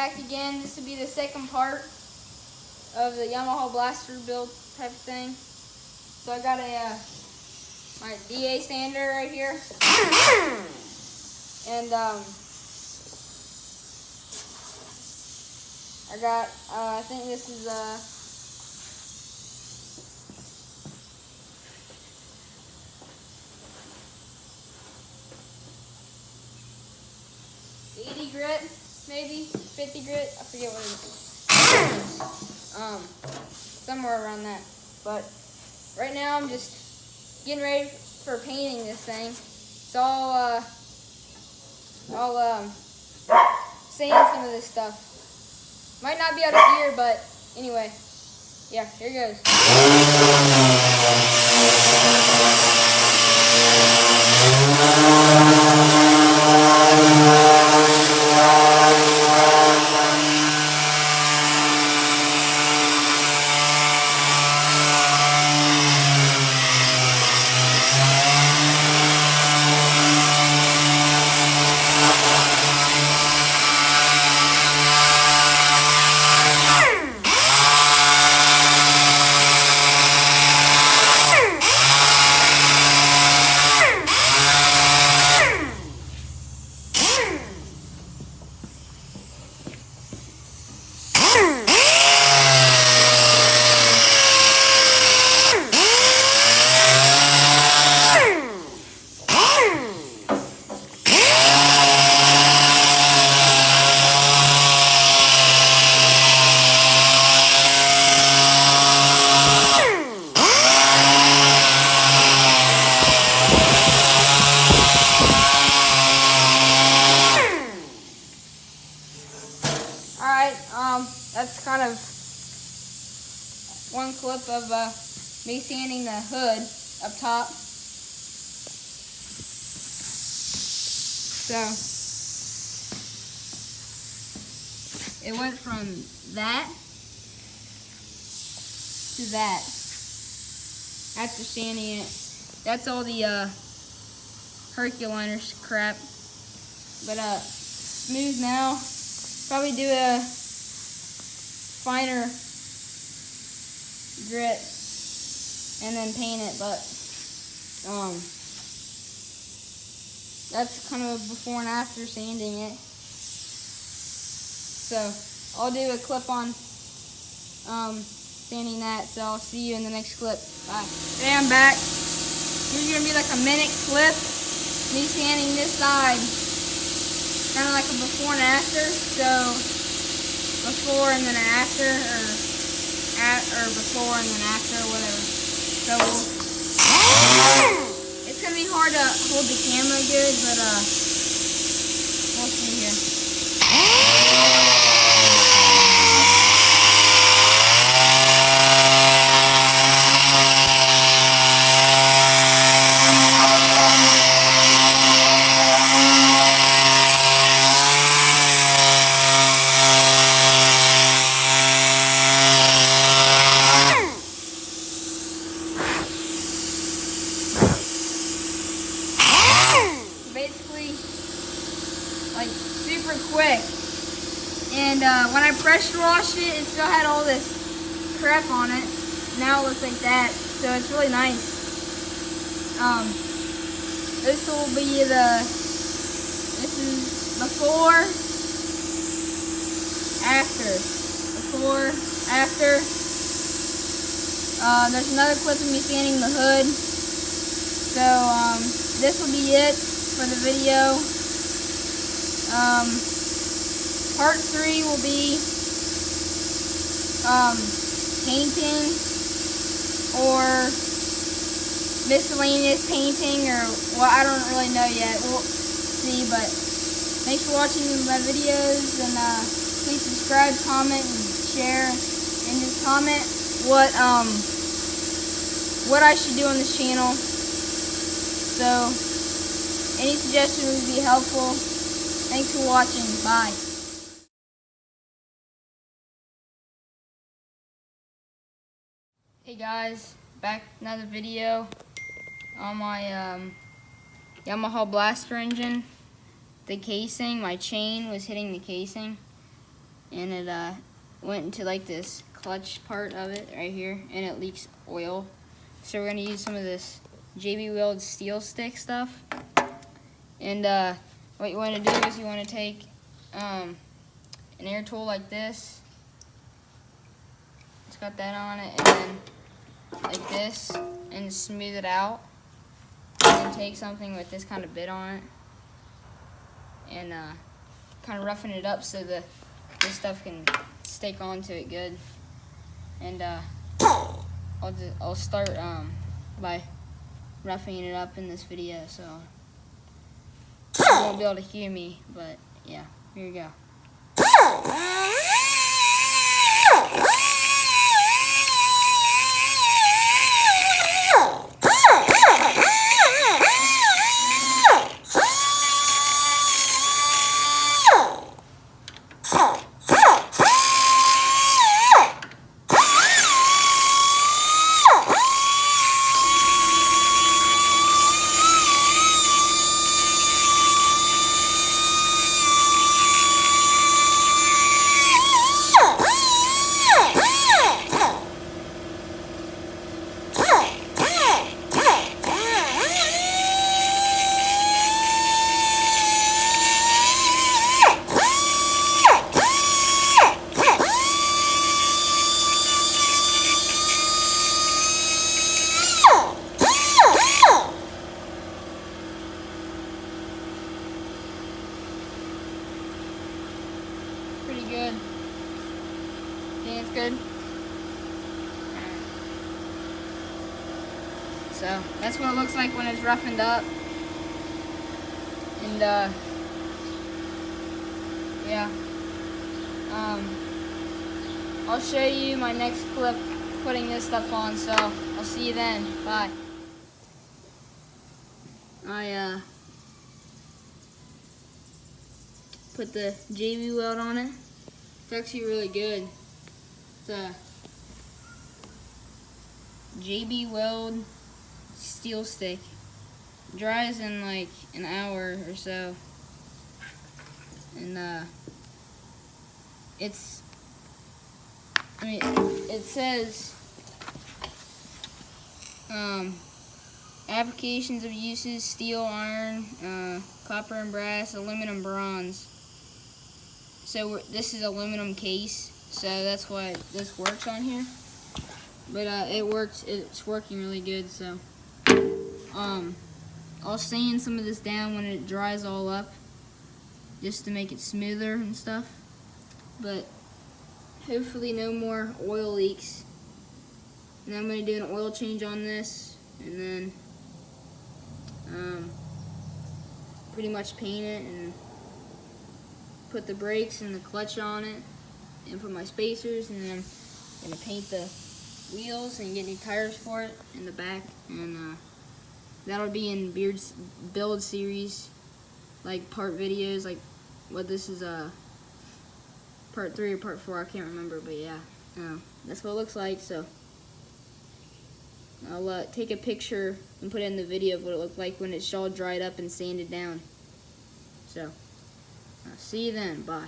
back again. This will be the second part of the Yamaha blaster build type of thing. So I got my DA sander right here, and I got I think this is 80 grit, maybe 50 grit. I forget what it is. Somewhere around that. But right now I'm just getting ready for painting this thing. So I'll sand some of this stuff. Might not be out of gear, but anyway, yeah, here goes. That's kind of one clip of me sanding the hood up top. So it went from that to that after sanding it. That's all the Herculiners crap. But smooth now. Probably do a finer grit and then paint it, but that's kind of before and after sanding it. So I'll do a clip on sanding that, so I'll see you in the next clip. Bye. Okay, I'm back. Here's gonna be like a minute clip, me sanding this side, kind of like a before and after. So before and then after, or before and then after, or whatever. So it's gonna be hard to hold the camera good, but we'll see here. Basically, like, super quick. And when I pressure washed it, it still had all this crap on it. Now it looks like that, so it's really nice. This will be this is before, after. Before, after. There's another clip of me sanding the hood. So, this will be it for the video. Part 3 will be painting or miscellaneous painting, or well, I don't really know yet. We'll see, but thanks for watching my videos, and please subscribe, comment, and share, and just comment what I should do on this channel. So any suggestion would be helpful. Thanks for watching. Bye. Hey guys, back with another video on my Yamaha blaster engine. The casing, my chain was hitting the casing. and it went into like this clutch part of it right here, and it leaks oil. So we're gonna use some of this JB Weld steel stick stuff. And what you want to do is you want to take an air tool like this. It's got that on it, and then like this, and smooth it out. And then take something with this kind of bit on it, and kind of roughen it up so this stuff can stick onto it good. And I'll start by roughing it up in this video, so you won't be able to hear me, but yeah, here you go. Pretty good. Think it's good? So that's what it looks like when it's roughened up. And yeah. I'll show you my next clip putting this stuff on, so I'll see you then. Bye. I put the JB Weld on it. It's actually really good. It's a JB Weld steel stick. It dries in like an hour or so. And it says applications of uses: steel, iron, copper and brass, aluminum, bronze. So this is aluminum case, so that's why this works on here. But it's working really good. So I'll sand some of this down when it dries all up, just to make it smoother and stuff. But hopefully no more oil leaks. And I'm going to do an oil change on this, and then pretty much paint it and put the brakes and the clutch on it, and put my spacers, and then I'm going to paint the wheels and get new tires for it in the back. And that'll be in build series, like part videos, like what this is part 3 or part 4, I can't remember, but yeah, that's what it looks like. So I'll take a picture and put it in the video of what it looked like when it's all dried up and sanded down. So I'll see you then. Bye.